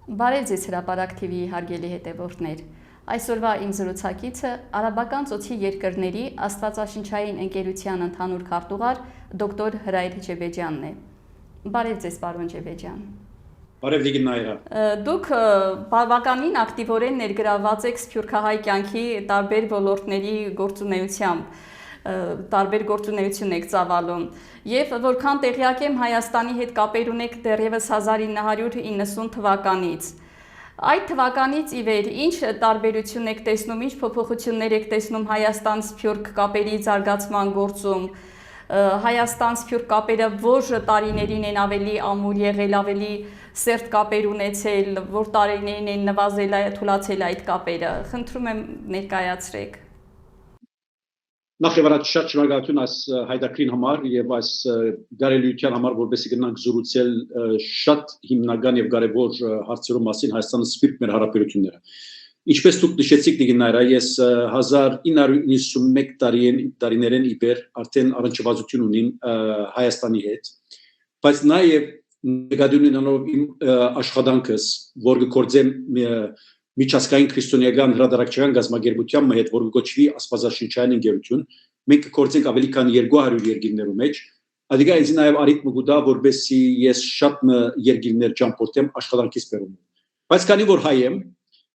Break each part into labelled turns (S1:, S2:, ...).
S1: Բարև ձեզ հրապարակ TV հարգելի հետևորդներ։ Այսօրվա իմ զրուցակիցը Արաբական ծոցի երկրների Աստվածաշնչային ընկերության ընդհանուր քարտուղար դոկտոր Հրայր Ջեբեջյանն է։ Բարև ձեզ, պարոն Ջեբեջյան։
S2: Բարև Լիգին Նայրա։
S1: Դուք բավականին ակտիվորեն ներգրավված եք սփյուռքահայ կյանքի տարբեր ոլորտների գործունեությամբ։ Տարբեր գործունեություն եք ծավալում եւ որքան տեղյակ եմ Հայաստանի հետ կապեր ունեք դեռևս 1990 թվականից։ Այդ թվականից ի վեր ինչ տարբերություն եք տեսնում, ինչ փոփոխություններ եք տեսնում Հայաստան-Սփյուռք կապերի զարգացման գործում։ Հայաստան-Սփյուռք կապերը որ տարիներին են ավելի ամուր եղել, ավելի սերտ կապեր ունեցել, որ տարիներին են նվազել, թուլացել այդ կապերը։ Խնդրում եմ ներկայացրեք։
S2: Նախ եւ առաջ շատ շնորհակալություն այս հայտակրին համար եւ այս գարելիության համար, որովհետեւ գնանք զրուցել շատ հիմնական եւ կարեւոր հարցերով մասին Հայաստանի Սփյուռք մեր հարաբերությունները։ Ինչպես դուք նշեցիք Լիգին Նայրա, ես 1991 տարիներին իբեր արդեն առնչվածություն ունին Հայաստանի հետ, բայց նաեւ նկատունինով իմ աշխատանքս, որ գործեմ միջազգային քրիստոնեական հրատարակչական գազագերբության հետ, որ գոչվի Աստվածաշնչային ընկերություն, մենք կգործենք ավելի քան 200 երկիրներու մեջ, ադիգա ինձ նաև արիտ մգուտա, որբեսի ես շատ երկիրներ ճամփորդեմ աշխատանքից բերում։ Բայց քանի որ հայ եմ,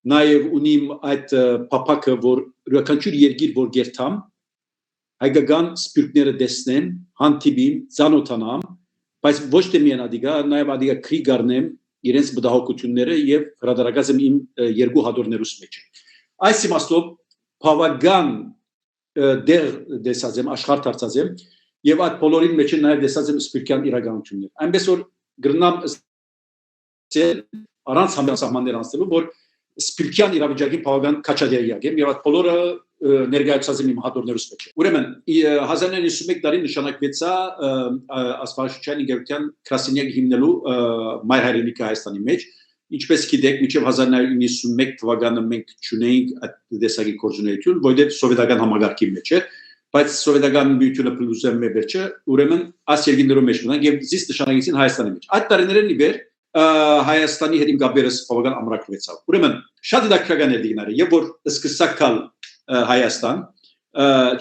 S2: նաև ունիմ այդ փափակը, որ յուրաքանչյուր երկիր որ գերտամ, հայկական սփյուռքները տեսնեմ, հանդիպիմ, ծանոթանամ, բայց ոչ թե միայն ադիգա, նաև ադիգա քրի գարնեմ իրենց մտահոգությունները եւ հրադարակած եմ իմ երկու հատորներուս մեջ։ Այս իմաստով բավական դեր դեսած եմ, աշխարհ դարձած եմ եւ այդ բոլորին մեջ նաեւ դեսած եմ սփյուռքյան իրականություններ։ Այնպես որ գրնամ առանց համասահմաններ անցնելու, որ սփյուռքյան իրավիճակի բավական քաչադիակ եմ եւ այդ բոլորը ներկայացած եմ իմ հատորներուս մեջ։ Ուրեմն 1991 տարին նշանակվեցա Աստվածաշնչային ընկերության քրասենյակ հիմնելու մայր հայրենիքը Հայաստանի մեջ, ինչպես գիտեք, մինչև 1991 թվականը մենք չունեինք այդ դեսագի կորձունեություն, որովհետև սովետական համագարկի մեջ էր, բայց սովետական միությունը փլուզեմ մեջը, ուրեմն այս երկիներով մեջ մնանք եւ զիս նշանակեցին Հայաստանի մեջ։ Այդ տարիներին իբեր Հայաստանի հետ իմ գաբերս բավական ամրագրվեցավ։ Ուրեմն շատ դակական էր դիգները, եւ որ սկսակալ Հայաստան,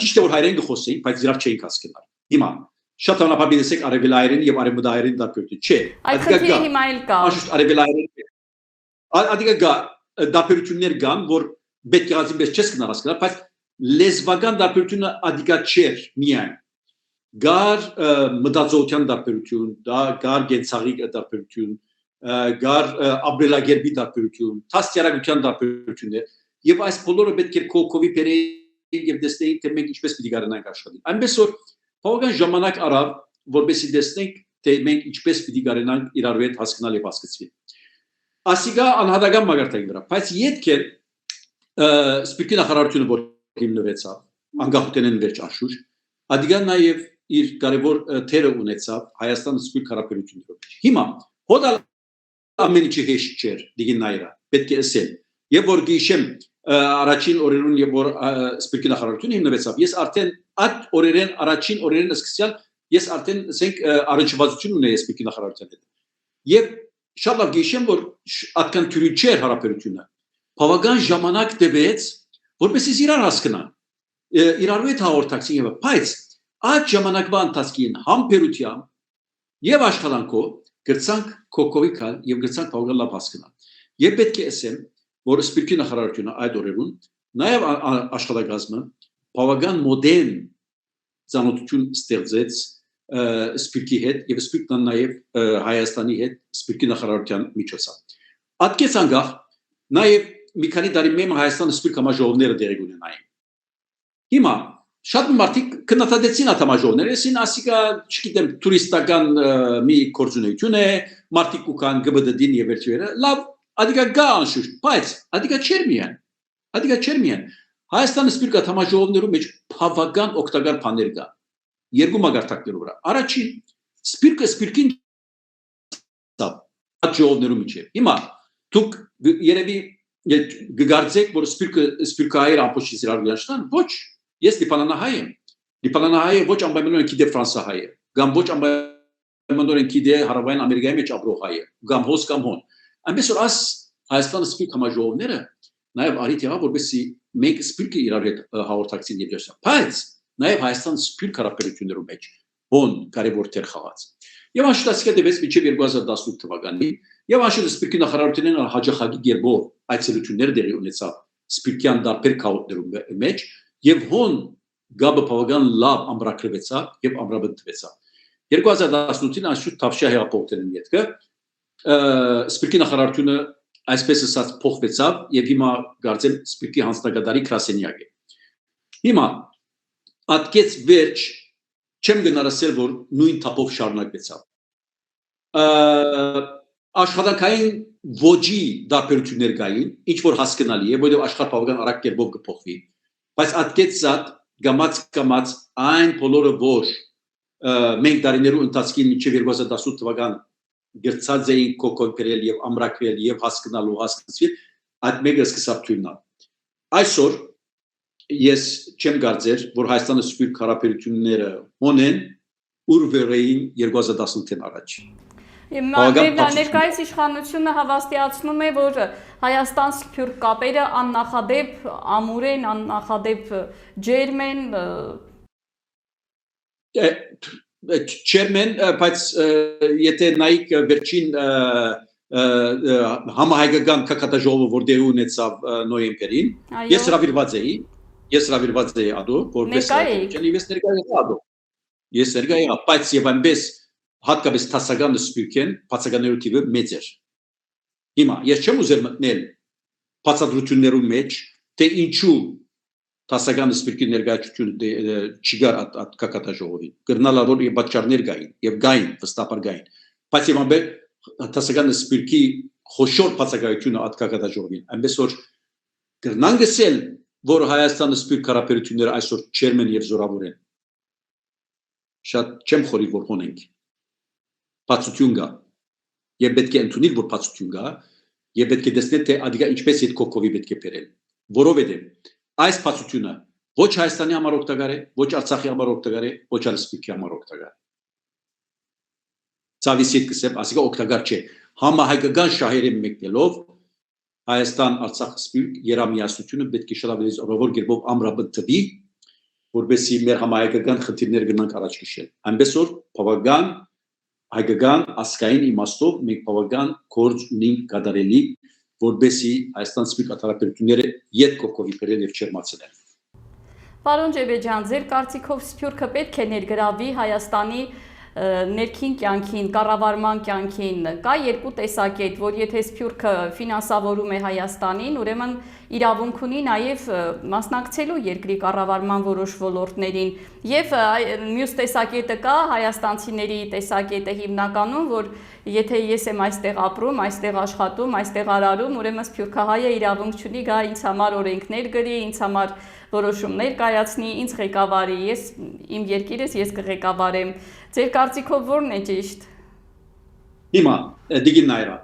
S2: ճիշտ է որ հայերեն գխոսեին, բայց իրավ չէին հասկանալ։ Հիմա շատ անապաբիդեսեք արևելայերեն եւ արևմտահայերեն դապերություն չէ։
S1: Այդ քրի հիմա էլ կա։
S2: Աշուտ արևելայերեն։ Ադիգա դապերություններ կան, որ պետք է ազիպես չես կնալ հասկանալ, բայց լեզվական դապերությունը ադիգա չէր միայն։ Գար մտածողության դապերություն, գար գենցաղի դապերություն, գար ապրելակերպի դապերություն, տասյարակության դապերություններ եւ այս բոլորը պետք է կողքովի բերեին եւ տեսնեին թե մենք ինչպես պիտի գարնանք աշխատել։ Այնպես որ բավական ժամանակ առավ, որովհետեւ տեսնենք թե մենք ինչպես պիտի գարնանք իրար հետ հասկանալ եւ հասկացվել։ Ասիգա անհատական մագարտային վրա, բայց յետք է սպիրկի նախարարությունը որ հիմնվեցավ, անկախութենեն վերջ անշուշտ, ադիգա նաեւ իր կարևոր թերը ունեցավ Հայաստանի սպիրկ հարաբերություններով։ Հիմա հոդալ ամեն ինչի հեշտ չէր դիգին նայրա, պետք է ասել։ Եվ որ գիշեմ առաջին օրերուն եւ որ սպիրկի նախարարությունը հիմնվեցավ, ես արդեն այդ օրերեն առաջին օրերեն սկսյալ ես արդեն ասենք առնչվածություն ունեի սպիրկի նախարարության հետ։ Եվ շատ լավ գիշեմ որ այդքան թյուրի չէր հարաբերությունը։ Բավական ժամանակ տևեց, որպեսզի իրար հասկանան։ Իրար հետ հաղորդակցին եւ բայց այդ ժամանակվա ընթացքին համբերությամբ եւ աշխատանքով գրցանք կոկովիկալ եւ գրցանք բավական լավ հասկանալ։ Եվ պետք է ասեմ, որ սպիրկի նախարարությունը այդ օրերուն նաեւ աշխատակազմը բավական մոդեռն ծանոթություն ստեղծեց սպիրկի հետ եւ սպիրկն նաեւ Հայաստանի հետ սպիրկի նախարարության միջոցով։ Ատկեց անգախ նաեւ մի քանի տարի մեմ Հայաստանի սպիրկ համաժողովները դերեկ ունենային։ Հիմա շատ մարդիկ քննադատեցին այդ համաժողովները, ասին ասիկա, չգիտեմ, տուրիստական մի կորձունեություն է, մարդիկ կան ԳԲԴ-դին եւ վերջերը, լավ, ադիգա գա անշուշտ, բայց ադիգա չէր միայն։ Հայաստանի սպիրկա համաժողովներու մեջ բավական օգտակար բաներ կա։ Երկու մագարտակներով վրա։ Առաջին սպիրկը սպիրկին այդ ժողովներու մեջ է։ Հիմա դուք երևի գգարձեք, որ սպիրկահայեր ամբողջից իրար գնացան, ոչ, ես լիբանանահայ եմ։ Լիբանանահայը ոչ անպայմանորեն գիտե ֆրանսահայ է, կամ ոչ անպայմանորեն գիտե հարավային Ամերիկայի մեջ ապրող հայ է, կամ հոս կամ հոն։ այնպես որ աս Հայաստանը սպիրտ համաժողովները նաև արիտ եղավ որպեսզի մենք սպիրտը իրար հետ հաղորդակցին եւ դերսա բայց նաև Հայաստան սպիրտ հարաբերություններում մեջ բոն կարևոր դեր խաղաց եւ անշուշտ դեպս մինչեւ 2018 թվականին եւ անշուշտ սպիրտի նախարարությունն հաջողակի գերբով այցելություններ դերի ունեցավ սպիրտյան դարբեր քաոտներում մեջ եւ հոն գաբը բավական լավ ամրագրվեցավ եւ ամրապնդվեցավ 2018-ին անշուշտ Թավշյա հեղափոխության յետքը սպիրտի նախարարությունը այսպես ասած փոխվեցավ եւ հիմա գարցեմ սպիրտի հանձնագետարի գրասենյակ է հիմա ատկեց վերջ չեմ գնարասել որ նույն թափով շարունակվեցավ աշխատանքային ոճի դարբերություններ կային ինչ որ հասկանալի է որովհետեւ աշխարհ բավական արագ կերպով կփոխվի բայց ատկեց զատ գամած այն բոլորը ոչ մենք տարիներու ընթացքին մինչև 2018 թվական գրծած էին կոկոպերել եւ ամրակրել եւ հասկանալու հասկացվել այդ մեկը սկսավ թույնալ այսօր ես չեմ կարծեր որ Հայաստանը սպիրտ հարաբերությունները ունեն ուրվերային 2018-ին առաջ
S1: Ներկայիս իշխանությունը հավաստիացնում է որ Հայաստան սփյուռք կապերը աննախադեպ ամուր են աննախադեպ ջերմ են
S2: Chairman, բայց եթե նայեք վերջին համահայկական կակատաժողովը որ դեր ունեցավ նոյեմբերին, ես հրավիրված էի ադո, որպես ես ներկայ եղա, բայց եւ այնպես հատկապես տասական սպիրկեն, բացականներու թիվը մեծ էր։ Հիմա ես չեմ ուզել մտնել բացատրություններու մեջ, թե ինչու տասական սպիրկի ներկայացությունը չգար այդ կակատաժողովին գրնալա որ պատճառներ կային եւ գային վստահաբար գային բայց եւ ամբեր տասական սպիրկի խոշոր բացակայությունը այդ կակատաժողովին այնպես որ գրնան գսել որ Հայաստանը սպիրտ հարաբերությունները այսօր չերմեն եւ զորավոր են շատ չեմ խորի որ հոնենք բացություն կա եւ պետք է ընդունել որ բացություն կա եւ պետք է տեսնել թե ադիգա ինչպես այդ կոկովի պետք է բերել որովհետեւ այս բացությունը ոչ Հայաստանի համար օգտակար է, ոչ Արցախի համար օգտակար է, ոչ Սփյուռքի համար օգտակար է։ Ցավիսիտ կսեմ, ասիկա օգտակար չէ։ Համահայկական շահերի մեկնելով Հայաստան, Արցախ, Սփյուռք երամիասությունը պետք է շատ ավելի զորավոր կերպով ամրապնդվի, որովհետեւ մեր համահայկական խնդիրները գնանք առաջ քշել։ Այնպես որ բավական հայկական ասկային իմաստով մենք բավական գործ ունենք կատարելի որբեսի Հայաստան սպիրտ հարաբերությունները յետ կողքովի բերել եւ չերմացնել։
S1: Պարոն Ջեբեջյան, ձեր կարծիքով Սփյուռքը պետք է ներգրավի Հայաստանի ներքին կյանքին, կառավարման կյանքին։ Կա երկու տեսակետ, որ եթե Սփյուռքը ֆինանսավորում է Հայաստանին, ուրեմն իրավունք ունի նաև մասնակցելու երկրի կառավարման որոշ ոլորտներին։ Եվ մյուս տեսակետը կա, հայաստանցիների տեսակետը հիմնականում, որ եթե ես եմ այստեղ ապրում, այստեղ աշխատում, այստեղ արարում, ուրեմն Սփյուռքահայը իրավունք չունի գա ինձ համար օրենքներ գրի, ինձ համար որոշումներ կայացնի, ինձ ղեկավարի, ես իմ երկիրս ես կղեկավարեմ։ Ձեր կարծիքով ո՞րն է ճիշտ։
S2: Հիմա դիգին նայրա։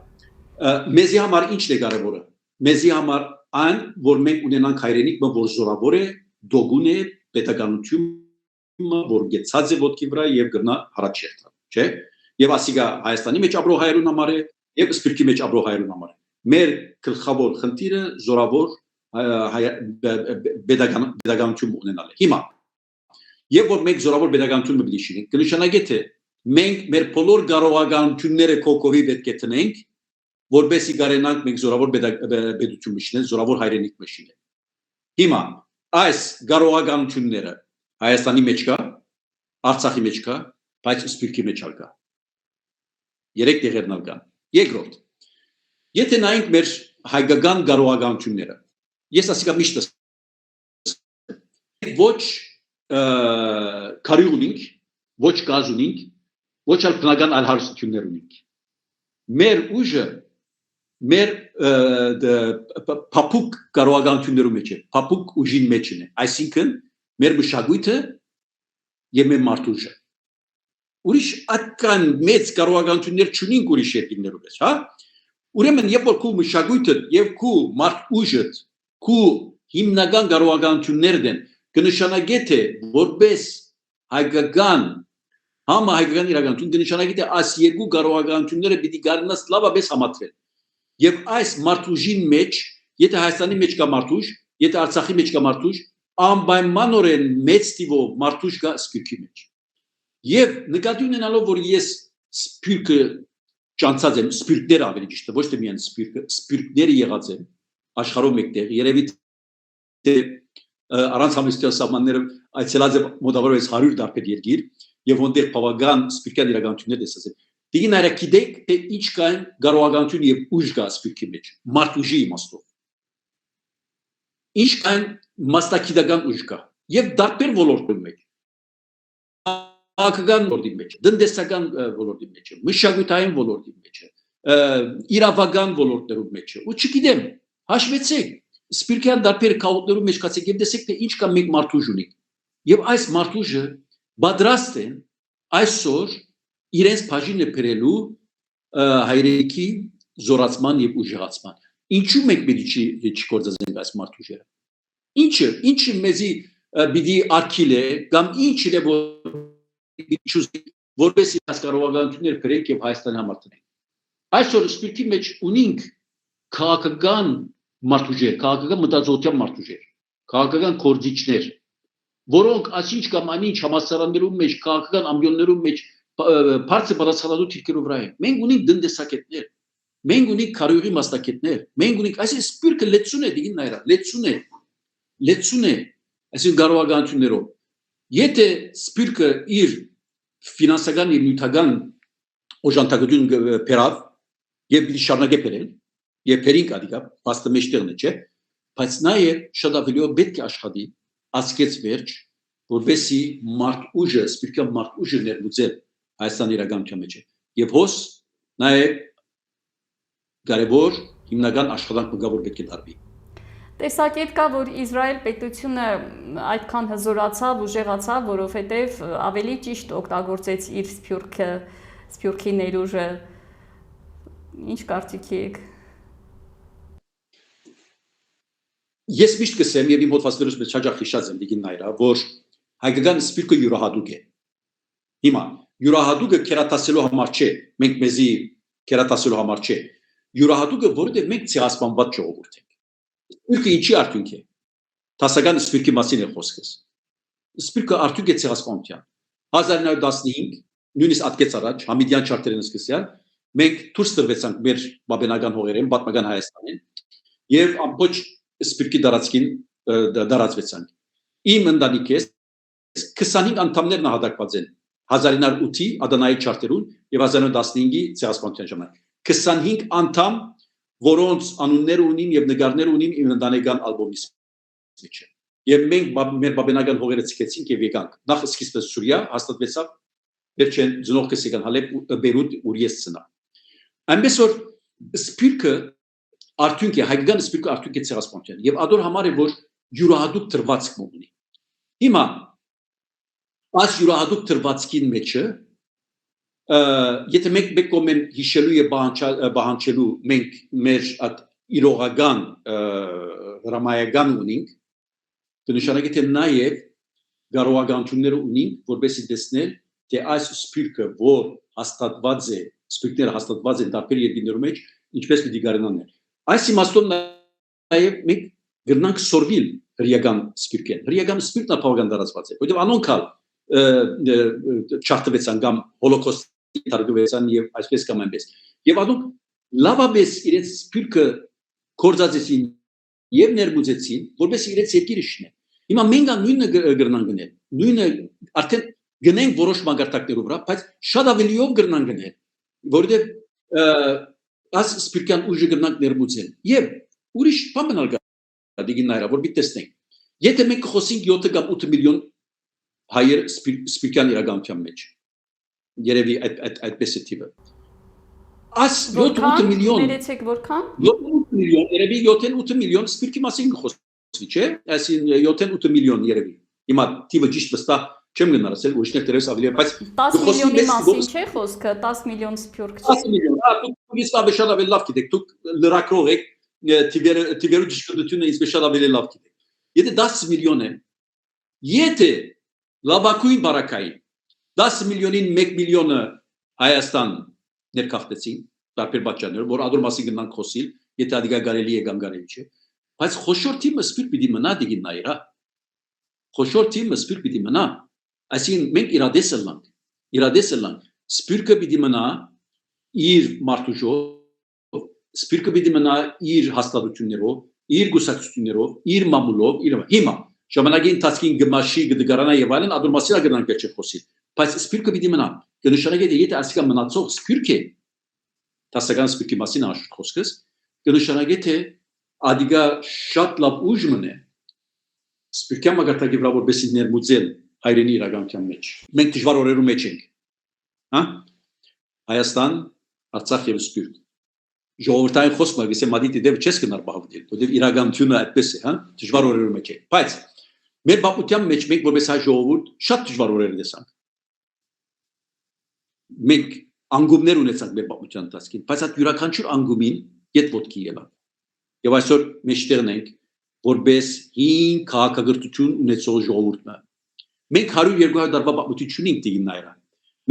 S2: Մեզի համար ի՞նչն է կարևորը։ Մեզի համար այն, որ մենք ունենանք հայրենիք, որ զորավոր է, դոգուն է, պետականություն, որ գեցած է ոտքի վրա եւ գրնա հարաճ երթա, չէ՞։ Եվ ասիգա Հայաստանի մեջ ապրող հայերուն համար է, եւ Սփյուռքի մեջ ապրող հայերուն համար է։ Մեր գլխավոր խնդիրը զորավոր պետականություն ունենալ է։ Հիմա եւ որ մենք զորավոր պետականություն մտի շինենք, կնշանակի թե մենք մեր բոլոր կարողականությունները կոկովի պետք է տնենք, որբեսի կարենանք մենք զորավոր պետություն մշինենք, զորավոր հայրենիք մշինենք։ Հիմա այս կարողականությունները Հայաստանի մեջ կա, Արցախի մեջ կա, բայց Սփյուռքի մեջ կա։ Երեք տեղերն կան։ Երկրորդ, եթե նայենք մեր հայկական կարողականությունները, ես ասիկա միշտ ոչ քարի ունենք, ոչ գազ ունենք, ոչ այլ բնական այլ հարստություններ ունենք։ Մեր ուժը մեր փափուկ կարողականություններու մեջ է, փափուկ ուժին մեջ է, այսինքն մեր մշակույթը եւ մեր մարդուժը։ Ուրիշ այդքան մեծ կարողականություններ չունենք ուրիշ երկրներու մեջ, հա։ Ուրեմն երբ որ քու մշակույթը եւ քու մարդ ուժը քու հիմնական կարողականություններն են կնշանակի թե որպես հայկական համահայկական իրականություն կնշանակի թե այս երկու կարողականությունները պիտի գարնաս լավապես համատվել Եվ այս մարդուժին մեջ, եթե Հայաստանի մեջ կա մարդուժ, եթե Արցախի մեջ կա մարդուժ, անպայմանորեն մեծ տիվով մարդուժ կա Սփյուռքի մեջ։ Եվ նկատի ունենալով, որ ես Սփյուռքը ճանցած եմ, Սփյուռքները ավելի ճիշտ է, ոչ թե միայն Սփյուռքը, Սփյուռքները եղած են աշխարհում մեկտեղ, երևի առանց համեստության սահմանները այցելած եմ մոտավորապես 100 տարբեր երկիր եւ որտեղ բավական Սփյուռքյան իրականություններ տեսած եմ։ Դին այրա գիտեք, թե ինչ կան կարողականություն եւ ուժ կա Սփյուռքի մեջ, մարդուժի իմաստով։ Ինչ կան մասնակիտական ուժ կա եւ տարբեր ոլորտներում մեջ։ Ակական ոլորտի մեջ, դնդեսական ոլորտի մեջ, մշակութային ոլորտի մեջ, իրավական ոլորտներում մեջ։ Ու չգիտեմ, հաշվեցեք, Սփյուռքյան տարբեր քաղաքներում մեջ կացեք եւ տեսեք թե ինչ կա մեկ մարդուժ ունի։ Եվ այս մարդուժը պատրաստ են այսօր իրենց բաժինը բերելու հայրենիքի զորացման եւ ուժեղացման։ Ինչու մենք պիտի չկործանենք այս մարդուժերը։ Ինչը մեզի պիտի արկիլե կամ ինչ է որպես իրաց կարողականություններ բերենք եւ Հայաստանի համար տնենք։ Այսօր Սփյուռքի մեջ ունենք քաղաքական մարդուժեր, քաղաքական մտածողության մարդուժեր, քաղաքական կորձիչներ, որոնք ասինչ կամ անինչ համասարաններում մեջ, քաղաքական ամբիոններում մեջ բարձր պատասխանատու թիրքերով վրա են։ Մենք ունենք դնդեսակետներ, մենք ունենք քարյուղի մասնակետներ, մենք ունենք, այսինքն Սփյուռքը լեցուն է դին նայրա, լեցուն է, այսինքն կարողականություններով։ Եթե Սփյուռքը իր ֆինանսական եւ նյութական օժանդակություն բերավ եւ պիտի շարունակե բերել, եւ բերին կադիկա, բաստը մեջտեղն է, չէ, բայց նաեւ շատ ավելի պետք է աշխատի ասկեց վերջ, որովհետեւ մարդ ուժը, Սփյուռքյան մարդ ուժը ներմուծել Հայաստանի իրականության մեջ է։ Եվ հոս նաեւ կարևոր հիմնական աշխատանք մգավոր պետք է դարվի։
S1: Տեսակետ կա, որ Իսրայել պետությունը այդքան հզորացավ, ուժեղացավ, որովհետև ավելի ճիշտ օգտագործեց իր Սփյուռքի ներուժը։ Ինչ կարծիքի եք։
S2: Ես միշտ կսեմ եւ իմ հոդվածներս մեջ հաջող հիշած եմ դիգին նայրա, որ հայկական Սփյուռքը յուրահատուկ է։ Հիմա յուրահատուկը կերատասելու համար չէ, մենք մեզի կերատասելու համար չէ։ Յուրահատուկը որովհետեւ մենք ցեղասպանված ժողովուրդ ենք։ Սփյուռքը ինչի արդյունք է։ Տասական Սփյուռքի մասին է խոսքս։ Սփյուռքը արդյունք է ցեղասպանության։ 1915 նույնիսկ ատկեց առաջ Համիդյան չարտերն սկսյալ մենք դուրս տրվեցանք մեր բաբենական հողերեն, պատմական Հայաստանին եւ ամբողջ Սփյուռքի դարածքին դարածվեցանք։ Իմ ընտանիքես 25 անդամներ նահատակված են 1908-ի Ադանայի չարտերուն եւ 1915-ի ցեղասպանության ժամանակ։ 25 անդամ, որոնց անուններ ունիմ եւ նկարներ ունիմ իմ ընտանեկան ալբոմից մեջ։ Եվ մենք մեր բաբենական հողերը ցկեցինք եւ եկանք։ Նախ սկիզբը Սուրիա հաստատվեցավ, վերջեն ծնողքս եկան Հալեբ, Բեյրութ, ուր ես ծնա։ Այնպես որ Սփյուռքը արդյունք է, հայկական Սփյուռքը արդյունք է ցեղասպանության եւ ադոր համար է որ յուրահատուկ դրվածք ունի։ Հիմա այս յուրահատուկ դրվածքին մեջը եթե մենք կողմեն հիշելու եւ բանջելու մենք մեր իրողական հրամայական ունենք կնշանակի թե նաեւ կարողականություններ ունենք որովհետեւ տեսնել թե այս Սփյուռքը որ հաստատված է Սփյուռքները հաստատված են տարբեր երկրներում մեջ ինչպես պիտի գարնաններ այս իմաստով նաեւ մենք գրնանք սորվիլ հրեական Սփյուռքեն հրեական Սփյուռքն բավական դարածված է որովհետեւ անոնքալ չարտվեցան կամ հոլոկոստի տարգվեցան եւ այսպես կամ այնպես եւ aduk լավաբես իրենց Սփյուռքը կորզածեցին եւ ներմուծեցին որպես իրենց երկիրը շնեն հիմա մենք նույնը գրնան գնել նույնը արդեն գնենք որոշ մագարտակներով վրա բայց շատ ավելիով գրնան գնել որովհետեւ աս Սփյուռքյան ուժը գրնանք ներմուծել եւ ուրիշ բան մնալ գա դիգինայրա որ պիտի տեսնենք եթե մենք խոսենք 7 կամ 8 միլիոն հայեր Սփյուռքյան իրականության մեջ երևի այդպես է տիպը աս 7-8 միլիոն
S1: ներեցեք որքան
S2: 7-8 միլիոն երևի 7-8 միլիոն Սփյուռքի մասին խոսվի չէ այսին 7-8 միլիոն երևի հիմա տիպը ճիշտ վստահ չեմ գնացել ուրիշներ դերես ավելի բայց
S1: 10 միլիոնի մասին չէ խոսքը 10 միլիոն Սփյուռք
S2: 10 միլիոն դուք իսկ շատ ավելի լավ գիտեք դուք լրակրող եք տիվերու դիսկուտությունը իսկ շատ ավելի լավ գիտեք եթե 10 միլիոն է եթե լավակույն բարակային 10 միլիոնին 1 միլիոնը Հայաստան ներքախտեցին տարբեր պատճառներով, որ ադոր մասին գնանք խոսիլ, եթե ադիգա կարելի է կամ կարելի չէ, բայց խոշոր թիմը սպիրտ պիտի մնա դիգին նայրա։ Խոշոր թիմը սպիրտ պիտի մնա, այսինքն մենք իրադես լանք, սպիրտը պիտի մնա իր մարդուժով, սպիրտը պիտի մնա իր հաստատություններով, իր գուսակցություններով, իր մամուլով, հիմա ժամանակի ընթացքին գմաշի գդգարանա եւ այլն ադոր մասին գնանք վերջը խոսիլ, բայց սպիրտը պիտի մնա, կնշանակի թե եթե ասիկա մնացող սպիրտ է, տասական սպիրտի մասին աշուտ խոսքս, կնշանակի թե ադիգա շատ լավ ուժ մնե սպիրտի մագարտակի վրա որպեսզի ներմուծել հայրենի իրականության մեջ։ Մենք դժվար օրերու մեջ ենք, հա? Հայաստան, Արցախ եւ Սփյուռք։ Ժողովրդային խոսքը գսե մադիտի դեպ չես կնար բաղվել, որտեղ իրականությունը այդպես է, հա? Դժվար օրերու մեջ է։ Բայց մեր բապության մեջ մենք որպես հայ ժողովուրդ շատ դժվար օրեր տեսանք։ Մենք անգումներ ունեցանք մեր բապության ընթացքին, բայց այդ յուրաքանչյուր անգումին յետ ոտքի ելան։ Եվ այսօր մեջտեղն ենք որպես հին քաղաքագրթություն ունեցող ժողովուրդը։ Մենք 100-200 տարվա պատմություն ունենք դին նայրան։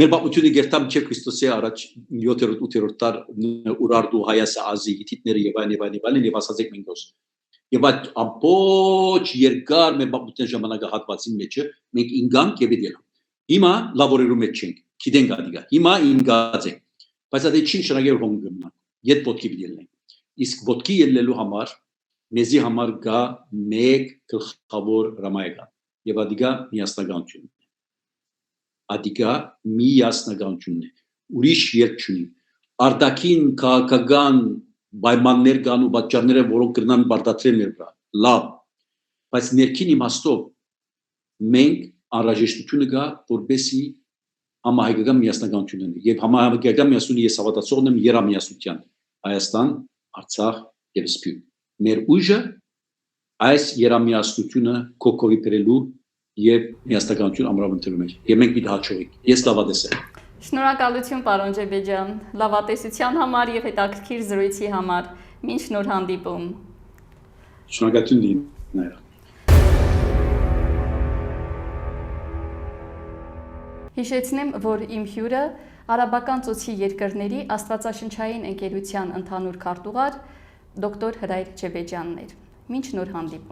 S2: Մեր պատմությունը գերտամ չէ Քրիստոսի առաջ 7-8 տար ուրարդու հայասը ազի հիթիթները եւ այլն եւ ասացեք մենք դոս։ Եվ այդ ամբողջ երկար մեր պատմության ժամանակահատվածի մեջ մենք ինգանք եւ դիլա։ Հիմա լաբորերու մեջ ենք, գիտենք ադիգա։ Հիմա ինգած ենք։ Բայց այդ չի շնորհակալ հոնգմնա։ Յետ ոտքի դիլնենք։ Իսկ ոտքի ելնելու համար մեզի համար գա մեկ գլխավոր հրամայական եւ ադիգա միասնականություն։ Ադիգա միասնականությունն է։ Ուրիշ երկ չունի։ Արտաքին քաղաքական պայմաններ կան ու պատճառները, որոնք կրնան բարդացրել մեր վրա։ Լավ։ Բայց ներքին իմաստով մենք անհրաժեշտությունը կա, որպեսզի համահայկական միասնականություն ունենա։ Եվ համահայկական միասնությունը ես հավատացողն եմ երամիասնության։ Հայաստան, Արցախ եւ Սփյուռք։ Մեր ուժը այս երամիասնությունը կոկովի բերելու եւ միասնականություն ամրապնդելու մեջ։ Եվ մենք պիտի հաջողենք։ Ես լավատես եմ։
S1: Շնորհակալություն պարոն Ջեբեջյան, լավատեսության համար եւ հետաքրքիր զրույցի համար։ Մինչ նոր հանդիպում։
S2: Շնորհակալություն դինայր։
S1: Հիշեցնեմ, որ իմ հյուրը Արաբական ծոցի երկրների աստվածաշնչային ընկերության ընդհանուր քարտուղար դոկտոր Հրայր Ջեբեջյանն էր։ Մինչ նոր հանդիպում։